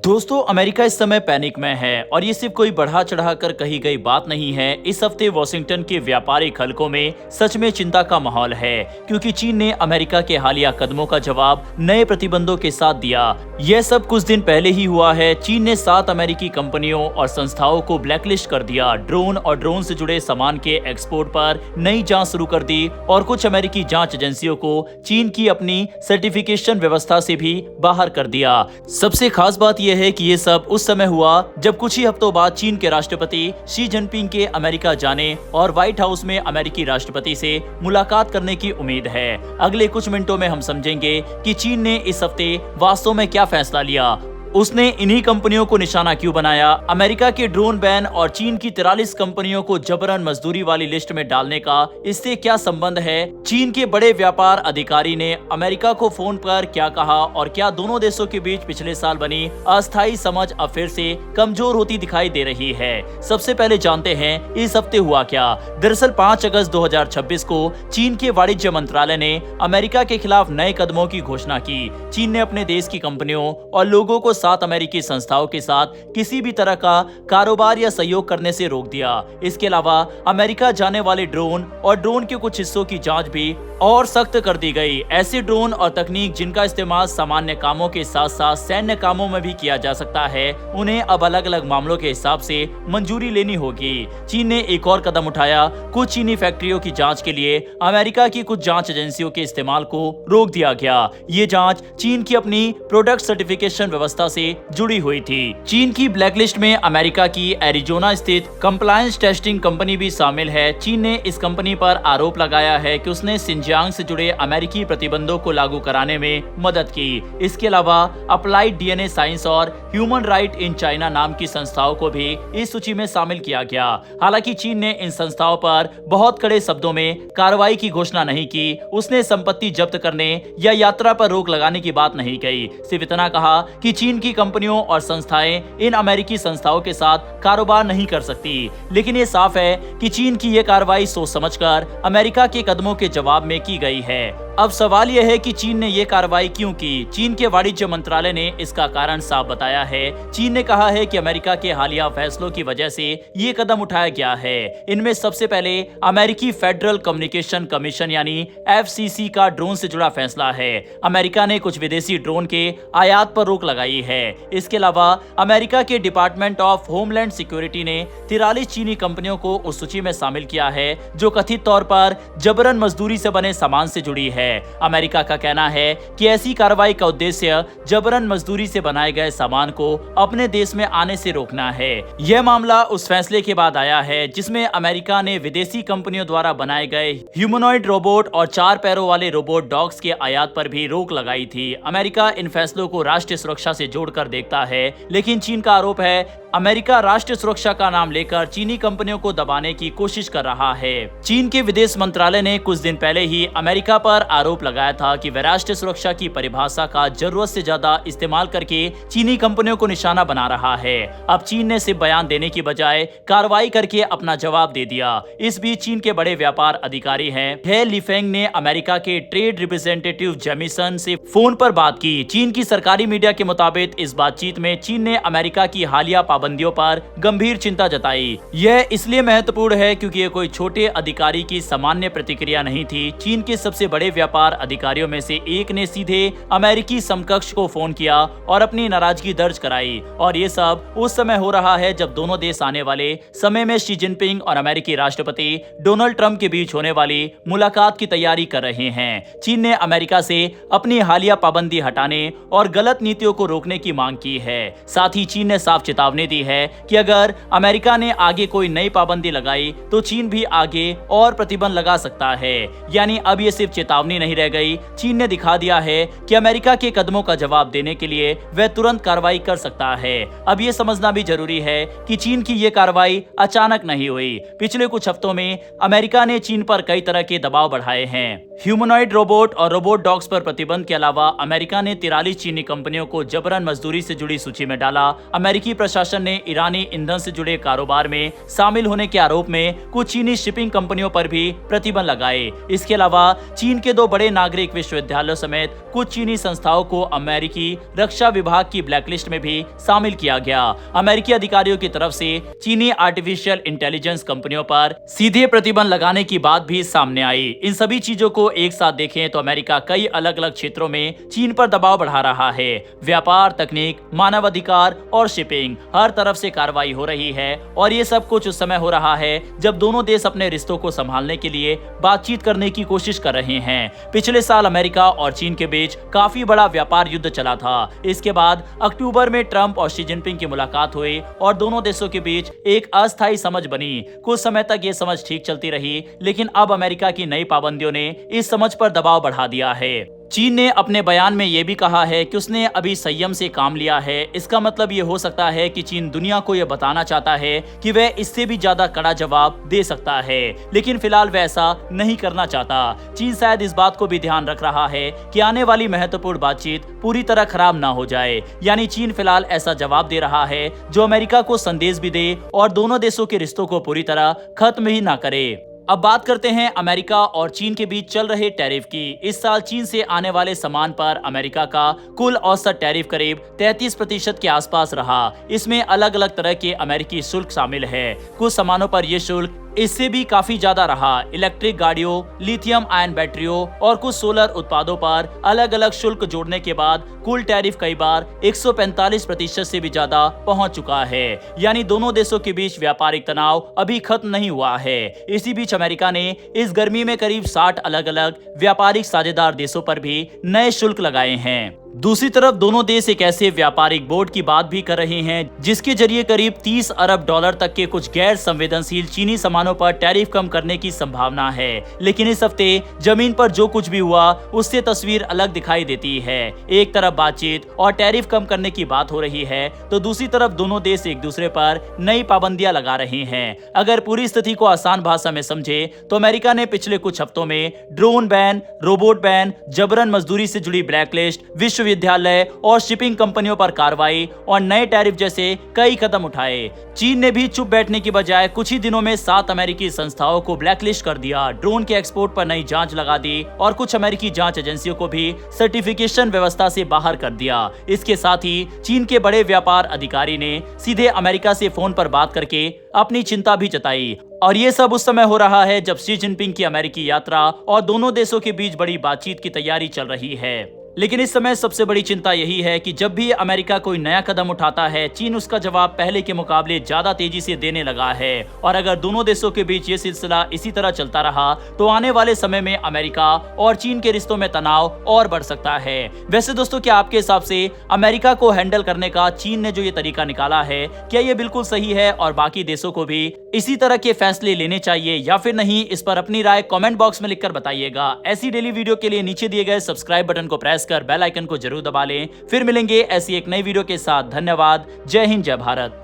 दोस्तों, अमेरिका इस समय पैनिक में है और ये सिर्फ कोई बढ़ा चढ़ाकर कही गई बात नहीं है। इस हफ्ते वॉशिंगटन के व्यापारिक हलकों में सच में चिंता का माहौल है, क्योंकि चीन ने अमेरिका के हालिया कदमों का जवाब नए प्रतिबंधों के साथ दिया। यह सब कुछ दिन पहले ही हुआ है। चीन ने 7 अमेरिकी कंपनियों और संस्थाओं को ब्लैकलिस्ट कर दिया। ड्रोन और ड्रोन से जुड़े सामान के एक्सपोर्ट पर नई जांच शुरू कर दी और कुछ अमेरिकी जांच एजेंसियों को चीन की अपनी सर्टिफिकेशन व्यवस्था से भी बाहर कर दिया। सबसे खास बात यह है कि ये सब उस समय हुआ जब कुछ ही हफ्तों बाद चीन के राष्ट्रपति शी जिनपिंग के अमेरिका जाने और व्हाइट हाउस में अमेरिकी राष्ट्रपति से मुलाकात करने की उम्मीद है। अगले कुछ मिनटों में हम समझेंगे कि चीन ने इस हफ्ते वास्तव में क्या फैसला लिया, उसने इन्हीं कंपनियों को निशाना क्यों बनाया, अमेरिका के ड्रोन बैन और चीन की 43 कंपनियों को जबरन मजदूरी वाली लिस्ट में डालने का इससे क्या संबंध है। चीन के बड़े व्यापार अधिकारी ने अमेरिका को फोन पर क्या कहा और क्या दोनों देशों के बीच पिछले साल बनी अस्थायी समझ अब फिर से कमजोर होती दिखाई दे रही है। सबसे पहले जानते हैं इस हफ्ते हुआ क्या। दरअसल 5 अगस्त 2026 को चीन के वाणिज्य मंत्रालय ने अमेरिका के खिलाफ नए कदमों की घोषणा की। चीन ने अपने देश की कंपनियों और लोगों को 7 अमेरिकी संस्थाओं के साथ किसी भी तरह का कारोबार या सहयोग करने से रोक दिया। इसके अलावा अमेरिका जाने वाले ड्रोन और ड्रोन के कुछ हिस्सों की जांच भी और सख्त कर दी गई। ऐसे ड्रोन और तकनीक जिनका इस्तेमाल सामान्य कामों के साथ साथ सैन्य कामों में भी किया जा सकता है, उन्हें अब अलग अलग मामलों के हिसाब से मंजूरी लेनी होगी। चीन ने एक और कदम उठाया। कुछ चीनी फैक्ट्रियों की जांच के लिए अमेरिका की कुछ जांच एजेंसियों के इस्तेमाल को रोक दिया गया। ये जांच चीन की अपनी प्रोडक्ट सर्टिफिकेशन व्यवस्था से जुड़ी हुई थी। चीन की ब्लैकलिस्ट में अमेरिका की एरिजोना स्थित कंप्लायंस टेस्टिंग कंपनी भी शामिल है। चीन ने इस कंपनी पर आरोप लगाया है कि उसने सिंजियांग से जुड़े अमेरिकी प्रतिबंधों को लागू कराने में मदद की। इसके अलावा अप्लाइड डीएनए साइंस और ह्यूमन राइट इन चाइना नाम की संस्थाओं को भी इस सूची में शामिल किया गया। हालांकि चीन ने इन संस्थाओं पर बहुत कड़े शब्दों में कार्रवाई की घोषणा नहीं की। उसने संपत्ति जब्त करने या यात्रा पर रोक लगाने की बात नहीं कही। सिर्फ इतना कहा कि चीन की कंपनियों और संस्थाएं इन अमेरिकी संस्थाओं के साथ कारोबार नहीं कर सकती। लेकिन ये साफ है कि चीन की यह कार्रवाई सोच समझकर अमेरिका के कदमों के जवाब में की गई है। अब सवाल यह है कि चीन ने यह कार्रवाई क्यों की। चीन के वाणिज्य मंत्रालय ने इसका कारण साफ बताया है। चीन ने कहा है कि अमेरिका के हालिया फैसलों की वजह से ये कदम उठाया गया है। इनमें सबसे पहले अमेरिकी फेडरल कम्युनिकेशन कमीशन यानी FCC का ड्रोन से जुड़ा फैसला है। अमेरिका ने कुछ विदेशी ड्रोन के आयात पर रोक लगाई है। इसके अलावा अमेरिका के डिपार्टमेंट ऑफ होमलैंड सिक्योरिटी ने 43 चीनी कंपनियों को उस सूची में शामिल किया है जो कथित तौर पर जबरन मजदूरी से बने सामान से जुड़ी है। अमेरिका का कहना है कि ऐसी कार्रवाई का उद्देश्य जबरन मजदूरी से बनाए गए सामान को अपने देश में आने से रोकना है। यह मामला उस फैसले के बाद आया है जिसमें अमेरिका ने विदेशी कंपनियों द्वारा बनाए गए ह्यूमनॉइड रोबोट और 4 पैरों वाले रोबोट डॉग्स के आयात पर भी रोक लगाई थी। अमेरिका इन फैसलों को राष्ट्रीय सुरक्षा से जोड़कर देखता है, लेकिन चीन का आरोप है अमेरिका राष्ट्रीय सुरक्षा का नाम लेकर चीनी कंपनियों को दबाने की कोशिश कर रहा है। चीन के विदेश मंत्रालय ने कुछ दिन पहले ही अमेरिका पर आरोप लगाया था कि वह राष्ट्रीय सुरक्षा की परिभाषा का जरूरत से ज्यादा इस्तेमाल करके चीनी कंपनियों को निशाना बना रहा है। अब चीन ने सिर्फ बयान देने की बजाय कार्रवाई करके अपना जवाब दे दिया। इस बीच चीन के बड़े व्यापार अधिकारी हैं हे लिफेंग ने अमेरिका के ट्रेड रिप्रेजेंटेटिव जेमिसन से फोन पर बात की। चीन की सरकारी मीडिया के मुताबिक इस बातचीत में चीन ने अमेरिका की हालिया पाबंदियों पर गंभीर चिंता जताई। यह इसलिए महत्वपूर्ण है क्योंकि ये कोई छोटे अधिकारी की सामान्य प्रतिक्रिया नहीं थी। चीन के सबसे बड़े व्यापार अधिकारियों में से एक ने सीधे अमेरिकी समकक्ष को फोन किया और अपनी नाराजगी दर्ज कराई। और ये सब उस समय हो रहा है जब दोनों देश आने वाले समय में शी जिनपिंग और अमेरिकी राष्ट्रपति डोनाल्ड ट्रंप के बीच होने वाली मुलाकात की तैयारी कर रहे हैं। चीन ने अमेरिका से अपनी हालिया पाबंदी हटाने और गलत नीतियों को रोकने की मांग की है। साथ ही चीन ने साफ चेतावनी दी है कि अगर अमेरिका ने आगे कोई नई पाबंदी लगाई तो चीन भी आगे और प्रतिबंध लगा सकता है। यानी अब ये सिर्फ चेतावनी नहीं रह गई, चीन ने दिखा दिया है कि अमेरिका के कदमों का जवाब देने के लिए वह तुरंत कार्रवाई कर सकता है। अब ये समझना भी जरूरी है कि चीन की ये कार्रवाई अचानक नहीं हुई। पिछले कुछ हफ्तों में अमेरिका ने चीन पर कई तरह के दबाव बढ़ाए हैं। ह्यूमनॉइड रोबोट और रोबोट डॉग्स पर प्रतिबंध के अलावा अमेरिका ने 43 चीनी कंपनियों को जबरन मजदूरी से जुड़ी सूची में डाला। अमेरिकी प्रशासन ने ईरानी ईंधन से जुड़े कारोबार में शामिल होने के आरोप में कुछ चीनी शिपिंग कंपनियों पर भी प्रतिबंध लगाए। इसके अलावा चीन के 2 बड़े नागरिक विश्वविद्यालयों समेत कुछ चीनी संस्थाओं को अमेरिकी रक्षा विभाग की ब्लैकलिस्ट में भी शामिल किया गया। अमेरिकी अधिकारियों की तरफ से चीनी आर्टिफिशियल इंटेलिजेंस कंपनियों पर सीधे प्रतिबंध लगाने की बात भी सामने आई। इन सभी चीजों को एक साथ देखें तो अमेरिका कई अलग अलग क्षेत्रों में चीन पर दबाव बढ़ा रहा है। व्यापार, तकनीक, मानवाधिकार और शिपिंग, हर तरफ से कार्रवाई हो रही है और ये सब कुछ उस समय हो रहा है जब दोनों देश अपने रिश्तों को संभालने के लिए बातचीत करने की कोशिश कर रहे हैं। पिछले साल अमेरिका और चीन के बीच काफी बड़ा व्यापार युद्ध चला था। इसके बाद अक्टूबर में ट्रंप और शी जिनपिंग की मुलाकात हुई और दोनों देशों के बीच एक अस्थायी समझ बनी। कुछ समय तक ये समझ ठीक चलती रही, लेकिन अब अमेरिका की नई पाबंदियों ने इस समझ पर दबाव बढ़ा दिया है। चीन ने अपने बयान में यह भी कहा है कि उसने अभी संयम से काम लिया है। इसका मतलब ये हो सकता है कि चीन दुनिया को यह बताना चाहता है कि वह इससे भी ज्यादा कड़ा जवाब दे सकता है, लेकिन फिलहाल वह ऐसा नहीं करना चाहता। चीन शायद इस बात को भी ध्यान रख रहा है कि आने वाली महत्वपूर्ण बातचीत पूरी तरह खराब ना हो जाए। यानी चीन फिलहाल ऐसा जवाब दे रहा है जो अमेरिका को संदेश भी दे और दोनों देशों के रिश्तों को पूरी तरह खत्म ही ना करे। अब बात करते हैं अमेरिका और चीन के बीच चल रहे टैरिफ की। इस साल चीन से आने वाले सामान पर अमेरिका का कुल औसत टैरिफ करीब 33% के आसपास रहा। इसमें अलग अलग तरह के अमेरिकी शुल्क शामिल है। कुछ सामानों पर यह शुल्क इससे भी काफी ज्यादा रहा। इलेक्ट्रिक गाड़ियों, लिथियम आयन बैटरियों और कुछ सोलर उत्पादों पर अलग अलग शुल्क जोड़ने के बाद कुल टैरिफ कई बार 145% से भी ज्यादा पहुंच चुका है। यानी दोनों देशों के बीच व्यापारिक तनाव अभी खत्म नहीं हुआ है। इसी बीच अमेरिका ने इस गर्मी में करीब 60 अलग अलग व्यापारिक साझेदार देशों पर भी नए शुल्क लगाए हैं। दूसरी तरफ दोनों देश एक ऐसे व्यापारिक बोर्ड की बात भी कर रहे हैं जिसके जरिए करीब 30 अरब डॉलर तक के कुछ गैर संवेदनशील चीनी सामानों पर टैरिफ कम करने की संभावना है। लेकिन इस हफ्ते जमीन पर जो कुछ भी हुआ उससे तस्वीर अलग दिखाई देती है। एक तरफ बातचीत और टैरिफ कम करने की बात हो रही है तो दूसरी तरफ दोनों देश एक दूसरे पर नई पाबंदियां लगा रहे हैं। अगर पूरी स्थिति को आसान भाषा में समझे तो अमेरिका ने पिछले कुछ हफ्तों में ड्रोन बैन, रोबोट बैन, जबरन मजदूरी से जुड़ी ब्लैकलिस्ट, विश्वविद्यालय और शिपिंग कंपनियों पर कार्रवाई और नए टैरिफ जैसे कई कदम उठाए। चीन ने भी चुप बैठने की बजाय कुछ ही दिनों में 7 अमेरिकी संस्थाओं को ब्लैकलिस्ट कर दिया, ड्रोन के एक्सपोर्ट पर नई जांच लगा दी और कुछ अमेरिकी जांच एजेंसियों को भी सर्टिफिकेशन व्यवस्था से बाहर कर दिया। इसके साथ ही चीन के बड़े व्यापार अधिकारी ने सीधे अमेरिका से फोन पर बात करके अपनी चिंता भी जताई। और ये सब उस समय हो रहा है जब शी जिनपिंग की अमेरिकी यात्रा और दोनों देशों के बीच बड़ी बातचीत की तैयारी चल रही है। लेकिन इस समय सबसे बड़ी चिंता यही है कि जब भी अमेरिका कोई नया कदम उठाता है, चीन उसका जवाब पहले के मुकाबले ज्यादा तेजी से देने लगा है। और अगर दोनों देशों के बीच ये सिलसिला इसी तरह चलता रहा तो आने वाले समय में अमेरिका और चीन के रिश्तों में तनाव और बढ़ सकता है। वैसे दोस्तों, क्या आपके हिसाब से अमेरिका को हैंडल करने का चीन ने जो ये तरीका निकाला है, क्या ये बिल्कुल सही है और बाकी देशों को भी इसी तरह के फैसले लेने चाहिए या फिर नहीं? इस पर अपनी राय कमेंट बॉक्स में लिखकर बताइएगा। ऐसी डेली वीडियो के लिए नीचे दिए गए सब्सक्राइब बटन को प्रेस कर बेल आइकन को जरूर दबा लें। फिर मिलेंगे ऐसी एक नई वीडियो के साथ। धन्यवाद। जय हिंद, जय भारत।